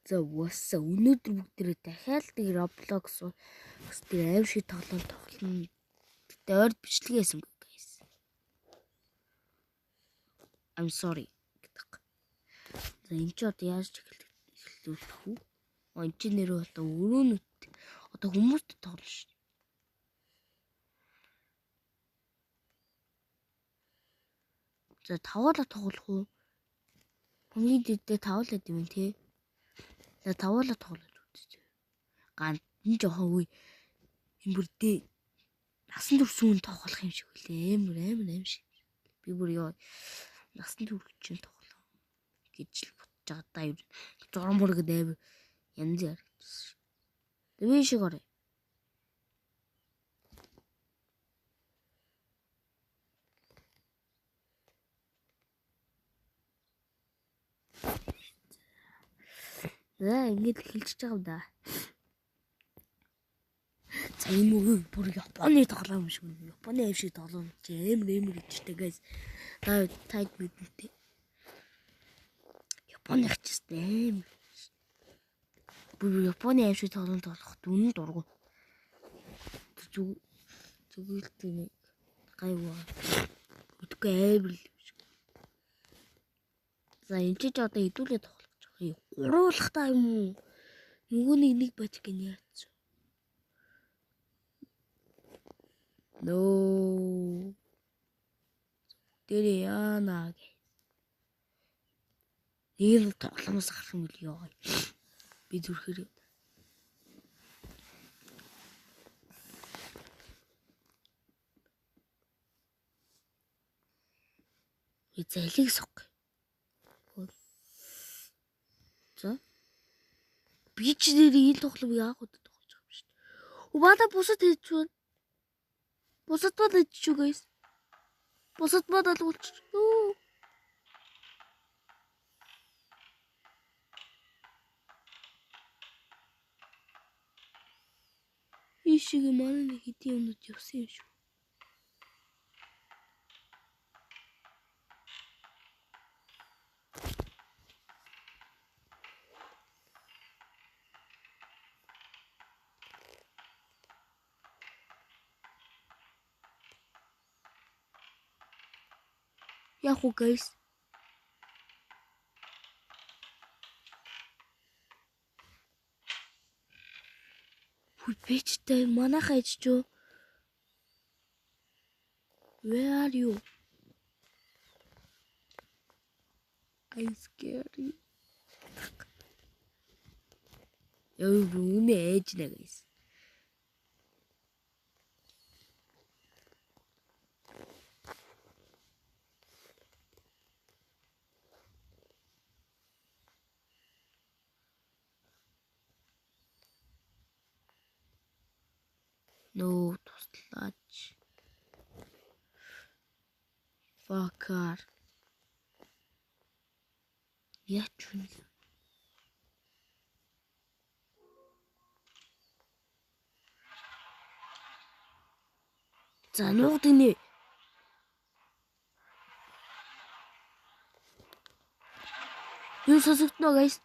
За уусаа өнөөдөр бүгдээрээ дахиад нэг Roblox дээр аим шиг тоглоом тоглоно. Гэтэ ойр бичлэг хийсэн guys. I'm sorry гэдэг. За энэ ч одоо яаж эхлүүлэх вэ? Энэ ч нэрээ одоо өрөөнөт одоо хүмүүст тоглоно шүү. За таваалаа тоглох уу? Хамгийн дэдээ таваалаад юм тий. За таваалаа тоглож үзье. Ганц энэ жоохон үе энэ бүрдээ насан турш сүүн тоглох юм шиг үлээ. Амар аим шиг. Би бүр ёо насан турш чинь тоглоо гэж л бодож байгаа даа юу. Зуран бүргэд амар янз яригдсан. Тэгээ шиг орё. За ингэж хэлчихэж байгаа юм да. За энэ мөр бүр Японы тоглоом юм шиг байна. Японы аим шиг тоглоом чи амар ичтэй guys. Тайд мэдэнтэй. Японы хчтэй. Бүр Японы аим шиг тоглоом тоглох дүн дургу. Зүгээр тийм гайваа. Өдгөө амар л юм шиг. За энэ ч одоо хэдүүлээ тоглож байгаа юм. Гуруулах та юм уу? Нөгөө нэг бач гэнэ яач. No. Дэрэ яана гэ. Ийм тоглоомоос гарах юм л ёо. Би зүрхээр залиг сог. За. Би ч нэр энэ тоглоом яах вэ тоглож байгаа юм шүү дээ. Убада бусад хийж байна. Бусад бод хийж шүү guys. Бусад бод алуулч. Ишиг маань нэг хэдийн юмуд явсан юм шүү. Яах вэ guys? Хүлбэчтэй манайхаа иччүү. Where are you? I'm scared. Яа үнэ ээж нэ guys. No, туслаач. Fucker. Яач вэ? За нуугд инэ. Юу сонсогдно guys?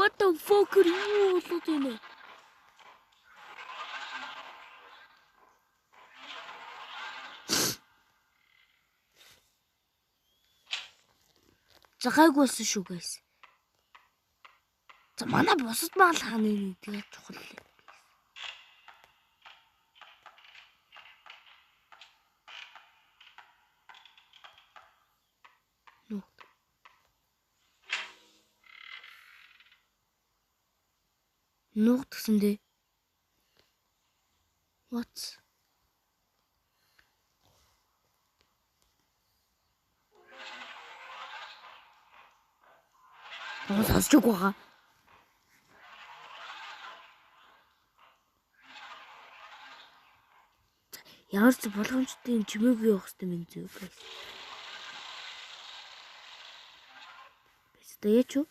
What the fuck are you doing? За гайгуулсан шүү guys. За манай бусад маал хааны нэг тэгээд чухал. Нуух гэсэндээ. What? Сонсож байгаа. Ямар ч боломжтой юм чимээгүй явах хэрэгтэй юм зүг guys. Бэстэй яач юу?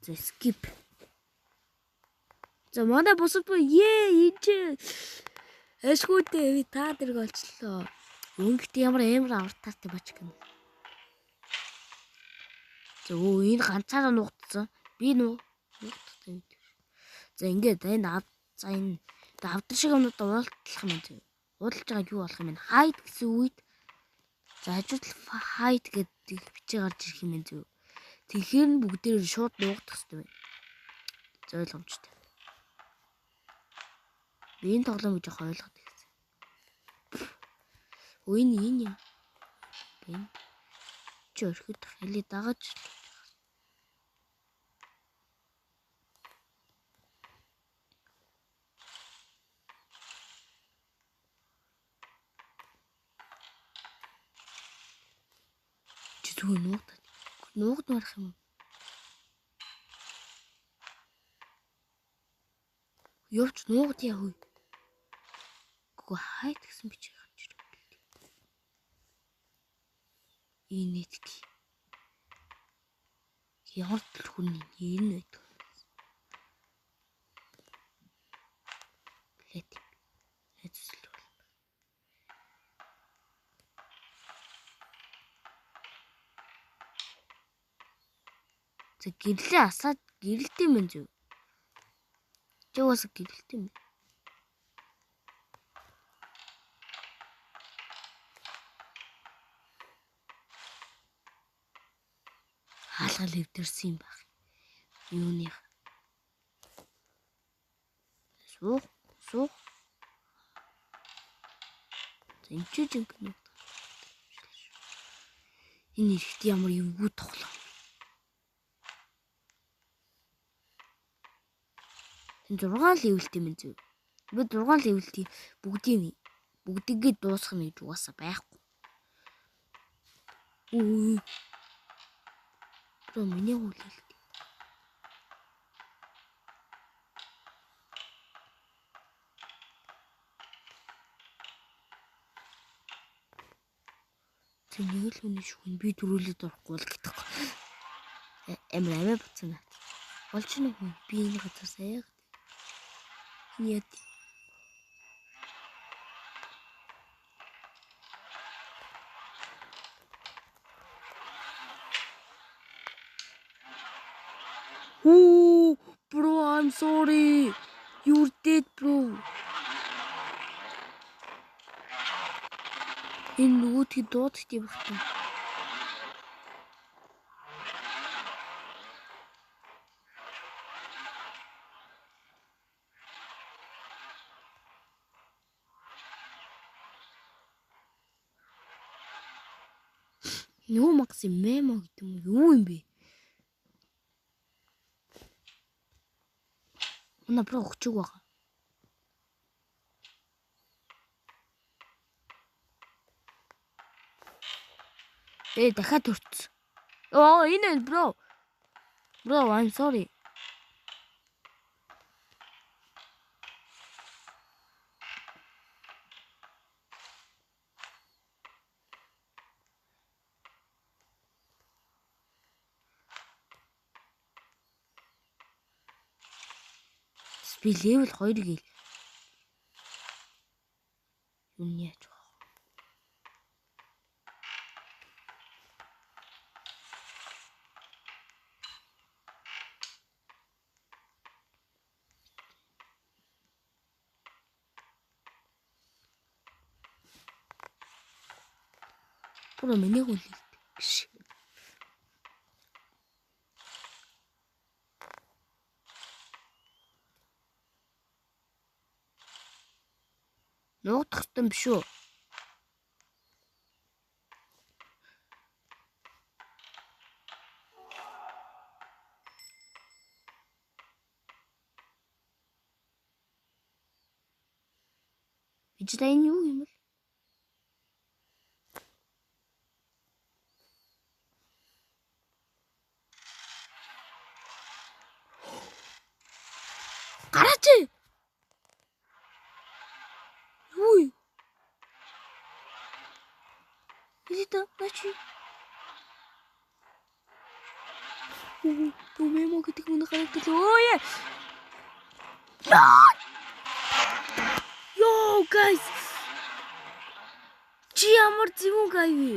За skip. За манай бусад боо энэ эсгүүтэй та дэрг олчлоо. Өнгөтэй ямар авартаатай бач гэнэ. За энэ ганцаараа нуугдсан. Би нуугдсан. За ингээд энэ авдар шиг юмнууд уултлах юм зөв. Уудалж байгаа юу болох юм бэ? Hide гэсэн үед за хажууд hide гэдэг бичээ гарч ирэх юм зөв. Тэгэхээр нь бүгдээр шууд нуугдах хэрэгтэй байна. За ойлгомжтой. Би энэ тоглоом гэж ойлгоод ирсэн. Энэ юм. Гэн. Чи өрхөд хэлий дагаж. Чи зүгээр нуугдмарах юм. Явж нуугд яа хөө. Хайд гэсэн бичиг гарч ирв. Инэтг. Ямар ч хүн энэ байдаг. Лэт. Хэцүү. За гэрлээ асаад гэрэлтэй юм зөв. Чи бас гэрэлтэй юм. Хаалгал эвдэрсэн юм баг. Юуных. Суух. За энэ ч юм гэнэ. Энэ ихт ямар эвгүй тоглоом. Энэ 6 левелтэй юм зөв. Би 6 левелтэй бүгдийг дуусгах нь гэж угаасаа байхгүй. Про миний үлээлт. Нэг л үний шүүн би дөрүүлээд орохгүй л гэдэг. Амаа буцана. Болж нэг би энэ газар сая. Нет. Bro, I'm sorry. You're dead, bro. Энэ нөгөөдгийг дуудчих юм байна. Юу максим мемо гэдэг юм юу юм бэ? Манай бро өгчөг байгаа. Дахиад төрчихсөн. Энэ бро. Bro, I'm sorry. Би level 2 гээл. Юу яаж вэ? Бро миний үлээлт. Нуугдах юм биш үү? Ижлээ энэ юу юм бэ? Гараач. Ui. Иди та, начи. Мемо гэдэг мөн харагдал. Ой. Йоо, guys. Чи ямар зэвүүн гай вэ?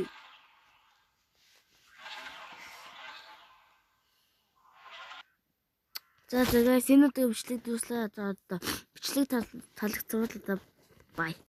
За guys, энэ удаа бичлэг дуслаа. За одоо бичлэг таалагдсан бол одоо bye.